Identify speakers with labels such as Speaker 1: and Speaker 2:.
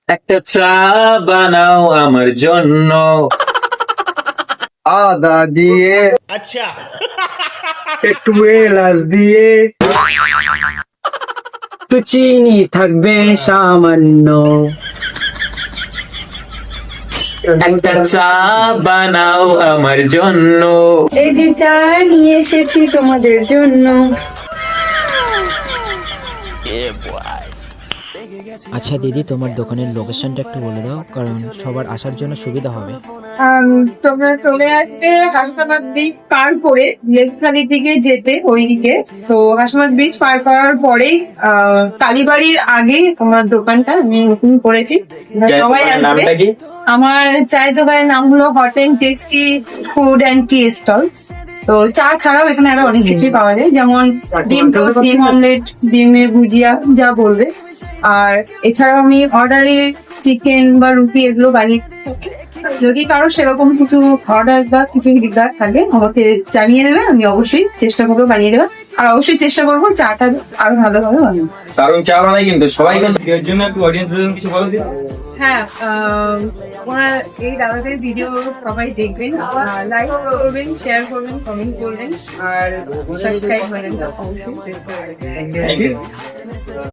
Speaker 1: একটা চা বানাও আমার জন্য।
Speaker 2: আদা দিয়ে,
Speaker 3: अच्छा
Speaker 2: একটু এলাচ দিয়ে,
Speaker 4: একটু চিনি থাকবে সামান্য।
Speaker 1: একটা চা বানাও আমার জন্য।
Speaker 5: এই যে চা নিয়ে এসেছি তোমাদের জন্য।
Speaker 6: আচ্ছা দিদি, তোমার দোকানের লোকেশনটা একটু বলে দাও, কারণ সবার আসার জন্য সুবিধা হবে।
Speaker 5: তোমরা চলে আসবে হাসনাবাদ ব্রিজ পার করে লেকখালির দিকে যেতে ওইদিকে। তো হাসনাবাদ ব্রিজ পার করার পরেই কালীবাড়ির আগে তোমার দোকানটা আমি ওপেন করেছি। সবাই আসবে।
Speaker 1: নামটা কি?
Speaker 5: আমার চায়ের দোকানের নাম হলো hot and tasty food and tea stall. তো চা ছাড়াও এখানে আরো অনেক কিছুই পাওয়া যায়, যেমন ডিম টোস্ট, ডিম অমলেট, ডিমের ভুজিয়া, যা বলবে। আর এছাড়াও আমি অর্ডারে চিকেন বা রুটি এগুলো বানিয়ে থাকি। যদি কারো সেরকম কিছু অর্ডার বা কিছু দিকদার থাকে আমাকে জানিয়ে দেবে, আমি অবশ্যই চেষ্টা করবো বানিয়ে দেবে। আর অবশ্যই চেষ্টা করবো চাটা আরো ভালোভাবে বানাবো।
Speaker 1: দারুণ চা বানাই কিন্তু সবাই কিন্তু এর জন্য একটু অডিয়েন্সের জন্য কিছু বলো দিন।
Speaker 5: হ্যাঁ, ওরা এই দাদাদের ভিডিও সবাই দেখবেন, লাইক করবেন, শেয়ার করবেন, কমেন্ট করবেন আর সাবস্ক্রাইব করবেন অবশ্যই।
Speaker 1: Thank you.